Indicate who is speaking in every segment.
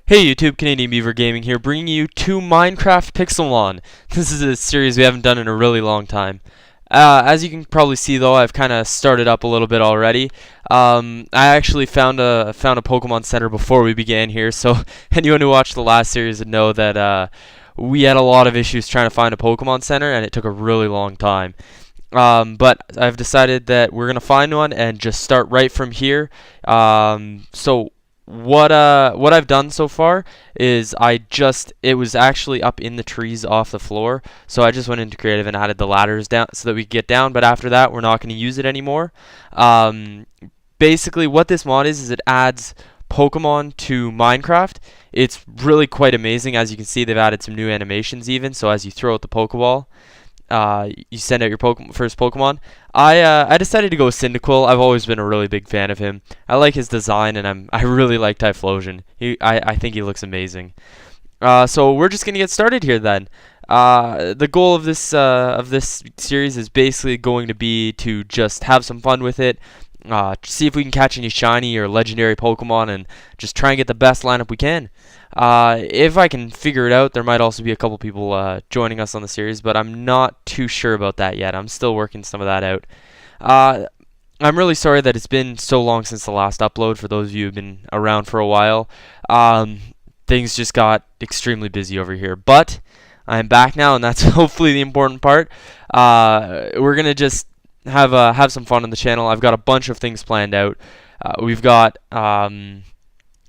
Speaker 1: Hey YouTube, Canadian Beaver Gaming here, bringing you to Minecraft Pixelmon. This is a series we haven't done in a really long time. As you can probably see though, I've kind of started up a little bit already. I actually found a Pokemon Center before we began here, so anyone who watched the last series would know that we had a lot of issues trying to find a Pokemon Center, and it took a really long time. But I've decided that we're gonna find one and just start right from here. So what I've done so far is it was actually up in the trees off the floor, so I just went into creative and added the ladders down so that we could get down. But after that, we're not going to use it anymore. Basically what this mod is it adds Pokemon to Minecraft. It's really quite amazing. As you can see, they've added some new animations even, so as you throw out the Pokeball, you send out your first Pokemon. I decided to go with Cyndaquil. I've always been a really big fan of him. I like his design, and I really like Typhlosion. I think he looks amazing. So we're just gonna get started here then. The goal of this series is basically going to be to just have some fun with it. See if we can catch any shiny or legendary Pokemon and just try and get the best lineup we can. If I can figure it out, there might also be a couple people joining us on the series, but I'm not too sure about that yet. I'm still working some of that out. I'm really sorry that it's been so long since the last upload for those of you who've been around for a while. Things just got extremely busy over here, but I'm back now, and that's hopefully the important part. We're gonna just have some fun on the channel. I've got a bunch of things planned out. We've got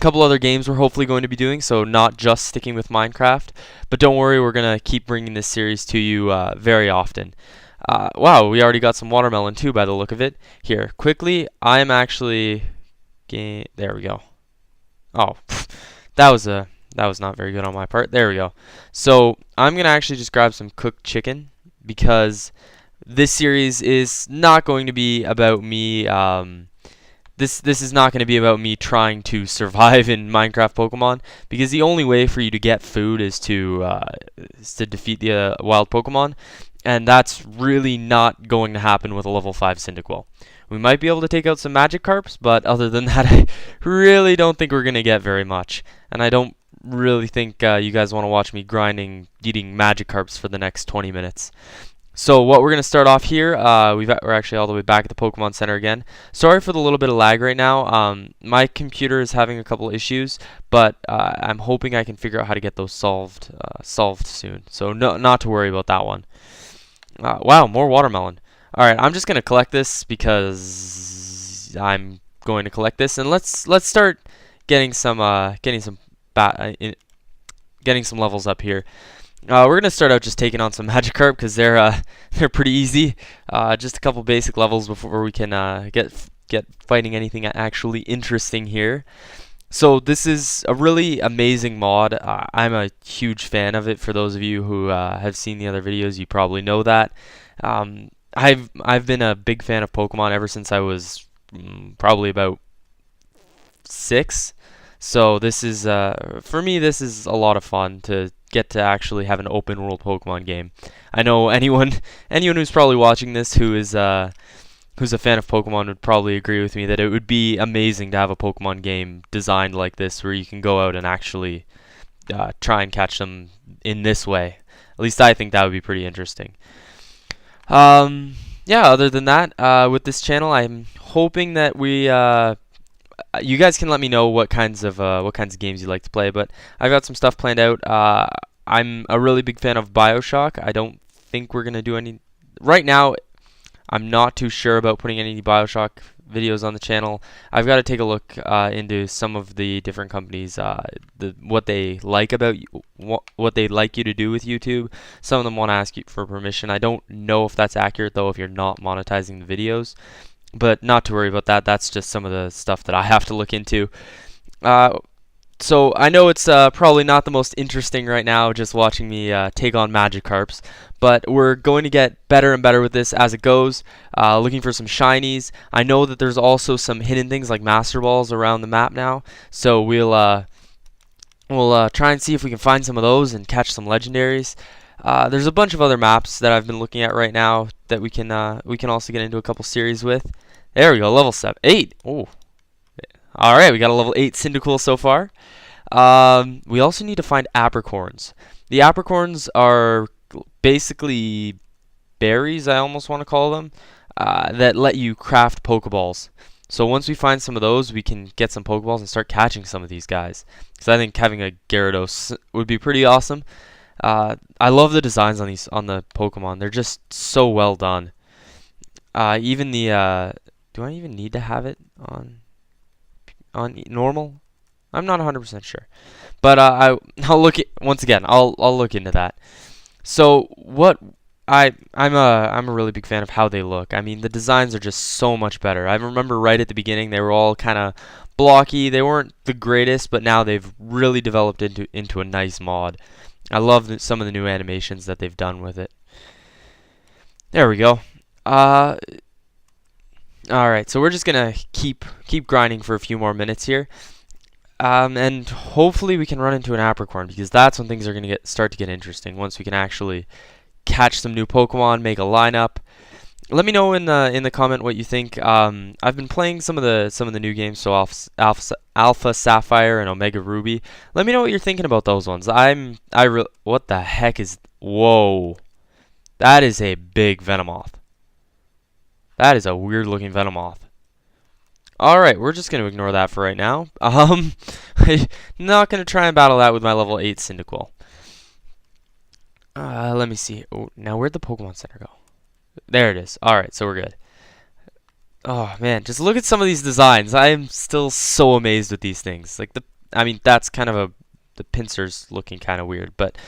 Speaker 1: couple other games we're hopefully going to be doing, so not just sticking with Minecraft. But don't worry, we're going to keep bringing this series to you very often. Wow, we already got some watermelon too by the look of it. Here, quickly, I'm actually... There we go. Oh, that was not very good on my part. There we go. So, I'm going to actually just grab some cooked chicken, because this series is not going to be about me... This is not going to be about me trying to survive in Minecraft Pokemon, because the only way for you to get food is to defeat the wild Pokemon, and that's really not going to happen with a level 5 Cyndaquil. We might be able to take out some Magikarps, but other than that, I really don't think we're going to get very much, and I don't really think you guys want to watch me eating Magikarps for the next 20 minutes. So what we're going to start off here, we're actually all the way back at the Pokemon Center again. Sorry for the little bit of lag right now. My computer is having a couple issues, but I'm hoping I can figure out how to get those solved soon. So not to worry about that one. Wow, more watermelon. Alright, I'm just going to collect this because I'm going to collect this, and let's start getting some levels up here. We're gonna start out just taking on some Magikarp because they're pretty easy. Just a couple basic levels before we can get fighting anything actually interesting here. So this is a really amazing mod. I'm a huge fan of it. For those of you who have seen the other videos, you probably know that. I've been a big fan of Pokemon ever since I was probably about 6. So this is for me, this is a lot of fun to get to actually have an open world Pokemon game. I know anyone who's probably watching this who's a fan of Pokemon would probably agree with me that it would be amazing to have a Pokemon game designed like this, where you can go out and actually try and catch them in this way. At least I think that would be pretty interesting. Yeah, other than that, with this channel, I'm hoping that you guys can let me know what kinds of games you like to play, but I've got some stuff planned out. I'm a really big fan of BioShock. I don't think we're gonna do any right now. I'm not too sure about putting any BioShock videos on the channel. I've got to take a look into some of the different companies, what they like about what they like you to do with YouTube. Some of them want to ask you for permission. I don't know if that's accurate though, if you're not monetizing the videos. But not to worry about that. That's just some of the stuff that I have to look into. So I know it's probably not the most interesting right now, just watching me take on Magikarps. But we're going to get better and better with this as it goes. Looking for some shinies. I know that there's also some hidden things like Master Balls around the map now. So we'll try and see if we can find some of those and catch some legendaries. There's a bunch of other maps that I've been looking at right now that we can also get into a couple series with. There we go, level 8. Oh, all right, we got a level 8 Cyndaquil so far. We also need to find apricorns. The apricorns are basically berries, I almost want to call them, that let you craft Pokeballs. So once we find some of those, we can get some Pokeballs and start catching some of these guys. Because I think having a Gyarados would be pretty awesome. I love the designs on the Pokemon. They're just so well done. Even the do I even need to have it on normal? I'm not 100% sure, but I'll look at once again. I'll look into that. So what I'm a really big fan of how they look. I mean, the designs are just so much better. I remember right at the beginning they were all kind of blocky. They weren't the greatest, but now they've really developed into a nice mod. I love some of the new animations that they've done with it. There we go. All right, so we're just gonna keep grinding for a few more minutes here, and hopefully we can run into an apricorn, because that's when things are gonna start to get interesting. Once we can actually catch some new Pokemon, make a lineup. Let me know in the comment what you think. I've been playing some of the new games, so Alpha Sapphire and Omega Ruby. Let me know what you're thinking about those ones. What the heck is? Whoa, that is a big Venomoth. That is a weird looking Venomoth. Alright, we're just going to ignore that for right now. I'm not going to try and battle that with my level 8 Cyndaquil. Let me see. Oh, now where'd the Pokemon Center go? There it is. Alright, so we're good. Oh man, just look at some of these designs. I am still so amazed with these things. Like I mean, that's kind of the pincers looking kind of weird, but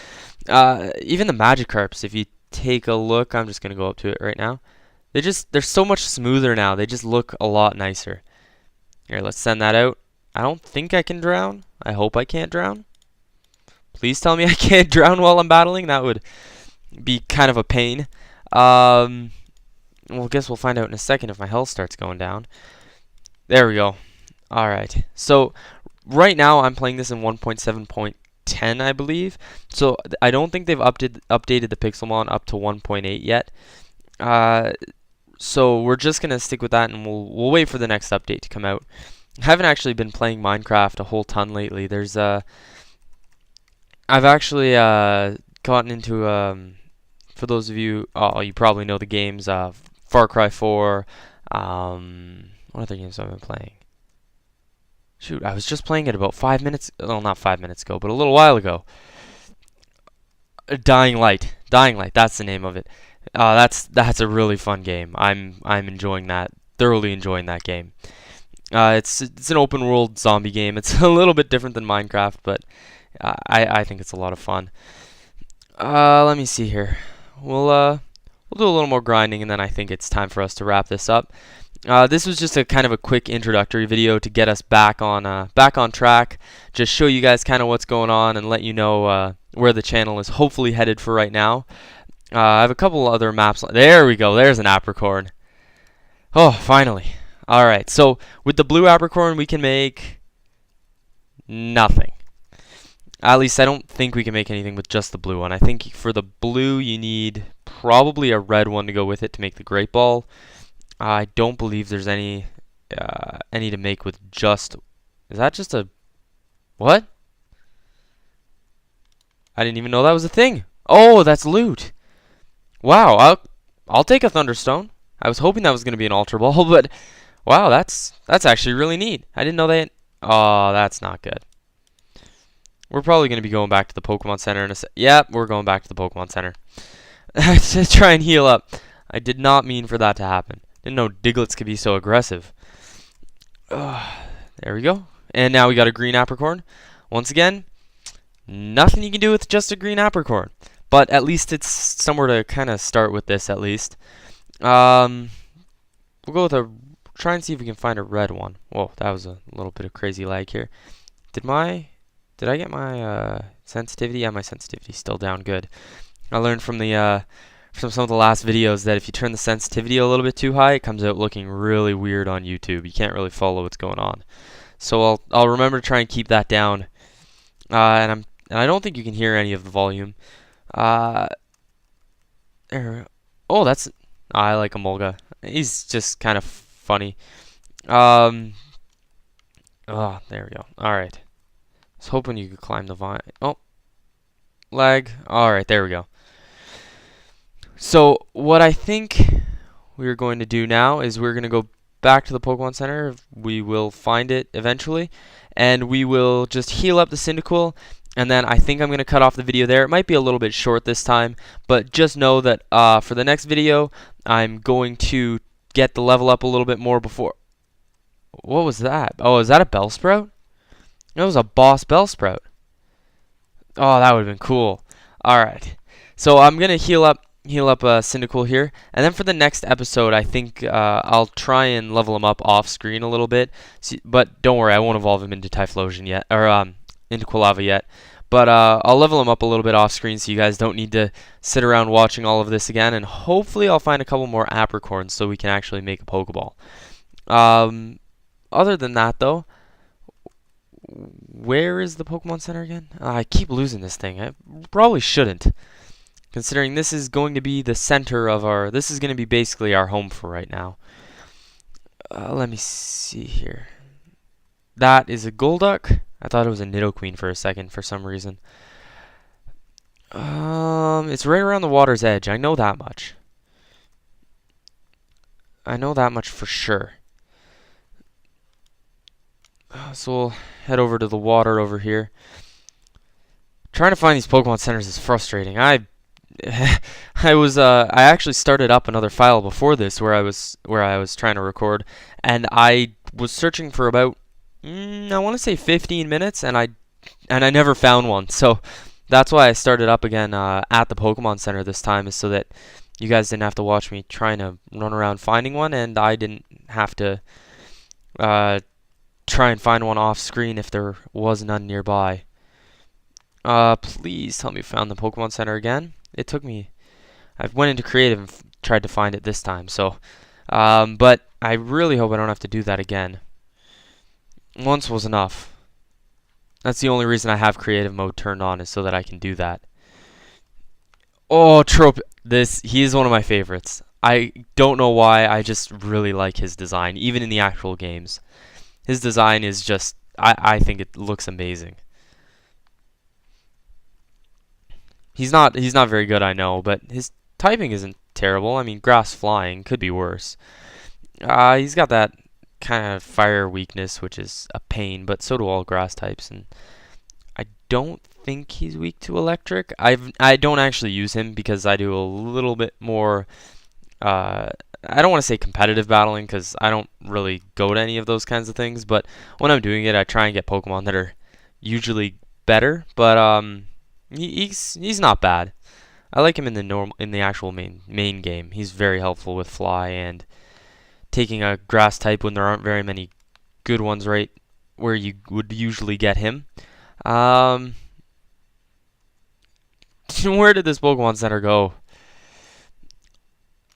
Speaker 1: even the Magikarps, if you take a look, I'm just going to go up to it right now. They're so much smoother now. They just look a lot nicer. Here, let's send that out. I don't think I can drown. I hope I can't drown. Please tell me I can't drown while I'm battling. That would be kind of a pain. Well, I guess we'll find out in a second if my health starts going down. There we go. Alright. So, right now I'm playing this in 1.7.10, I believe. So, I don't think they've updated the Pixelmon up to 1.8 yet. So we're just gonna stick with that, and we'll wait for the next update to come out. I haven't actually been playing Minecraft a whole ton lately. I've actually gotten into for those of you, you probably know the games, Far Cry 4. What other games have I been playing? Shoot, I was just playing it about 5 minutes. Well, not 5 minutes ago, but a little while ago. Dying Light. That's the name of it. That's a really fun game. I'm enjoying that. Thoroughly enjoying that game. It's an open world zombie game. It's a little bit different than Minecraft, but I think it's a lot of fun. Let me see here. We'll do a little more grinding, and then I think it's time for us to wrap this up. This was just a kind of a quick introductory video to get us back on track. Just show you guys kind of what's going on and let you know where the channel is hopefully headed for right now. I have a couple other maps. There we go. There's an apricorn. Oh, finally. Alright, so with the blue apricorn, we can make nothing. At least I don't think we can make anything with just the blue one. I think for the blue, you need probably a red one to go with it to make the Great Ball. I don't believe there's any to make with just... Is that just a... What? I didn't even know that was a thing. Oh, that's loot. Wow, I'll take a Thunderstone. I was hoping that was going to be an Ultra Ball, but wow, that's actually really neat. I didn't know that. Oh, that's not good. We're probably going to be going back to the Pokemon Center in a sec. Yep, we're going back to the Pokemon Center to try and heal up. I did not mean for that to happen. Didn't know Digletts could be so aggressive. There we go. And now we got a green apricorn. Once again, nothing you can do with just a green apricorn. But at least it's somewhere to kind of start with this, at least. We'll go with try and see if we can find a red one. Whoa, that was a little bit of crazy lag here. Did I get my sensitivity? Yeah, my sensitivity's still down good. I learned from some of the last videos that if you turn the sensitivity a little bit too high, it comes out looking really weird on YouTube. You can't really follow what's going on. So I'll remember to try and keep that down. And I don't think you can hear any of the volume. There. Oh, I like Emolga. He's just kind of funny. Oh, there we go. All right. was hoping you could climb the vine. Oh, lag. Alright, there we go. So, what I think we're going to do now is we're going to go back to the Pokemon Center. We will find it eventually. And we will just heal up the Cyndaquil. And then I think I'm going to cut off the video there. It might be a little bit short this time. But just know that for the next video, I'm going to get the level up a little bit more before... What was that? Oh, is that a Bellsprout? It was a boss Bellsprout. Oh, that would have been cool. Alright. So I'm going to heal up Cyndaquil here, and then for the next episode I think I'll try and level him up off screen a little bit, but don't worry, I won't evolve him into Typhlosion yet, or into Quilava yet, but I'll level him up a little bit off screen so you guys don't need to sit around watching all of this again, and hopefully I'll find a couple more apricorns so we can actually make a Pokeball. Other than that though, where is the Pokemon Center again? I keep losing this thing. I probably shouldn't, considering this is going to be the center of our... This is going to be basically our home for right now. Let me see here. That is a Golduck. I thought it was a Nidoqueen for a second for some reason. It's right around the water's edge. I know that much. I know that much for sure. So we'll head over to the water over here. Trying to find these Pokemon centers is frustrating. I actually started up another file before this where I was trying to record, and I was searching for about I want to say 15 minutes, and I never found one. So that's why I started up again at the Pokemon Center this time, is so that you guys didn't have to watch me trying to run around finding one, and I didn't have to try and find one off screen if there was none nearby. Please tell me you found the Pokemon Center again. It took me... I went into creative and tried to find it this time, so... but I really hope I don't have to do that again. Once was enough. That's the only reason I have creative mode turned on, is so that I can do that. Oh, Trope... he is one of my favorites. I don't know why, I just really like his design, even in the actual games. His design is just... I think it looks amazing. He's not very good, I know, but his typing isn't terrible. I mean, grass flying could be worse. He's got that kind of fire weakness, which is a pain, but so do all grass types. And I don't think he's weak to electric. I don't actually use him because I do a little bit more. I don't want to say competitive battling, because I don't really go to any of those kinds of things. But when I'm doing it, I try and get Pokemon that are usually better. But he's not bad. I like him in the actual main game. He's very helpful with Fly and taking a grass type when there aren't very many good ones right where you would usually get him. Where did this Pokemon Center go?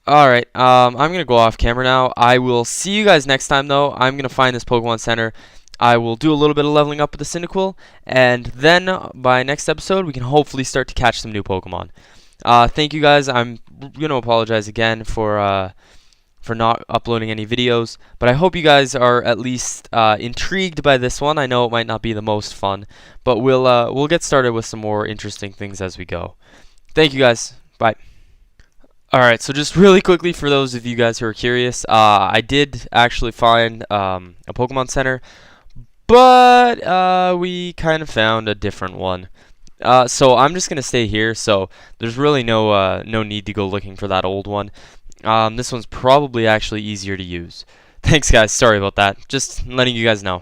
Speaker 1: Alright, I'm going to go off camera now. I will see you guys next time, though. I'm going to find this Pokemon Center. I will do a little bit of leveling up with the Cyndaquil, and then by next episode, we can hopefully start to catch some new Pokemon. Thank you guys. I'm going to apologize again for not uploading any videos, but I hope you guys are at least intrigued by this one. I know it might not be the most fun, but we'll get started with some more interesting things as we go. Thank you guys. Bye. Alright, so just really quickly, for those of you guys who are curious, I did actually find a Pokemon Center, but we kind of found a different one. So I'm just going to stay here, so there's really no need to go looking for that old one. This one's probably actually easier to use. Thanks guys, sorry about that. Just letting you guys know.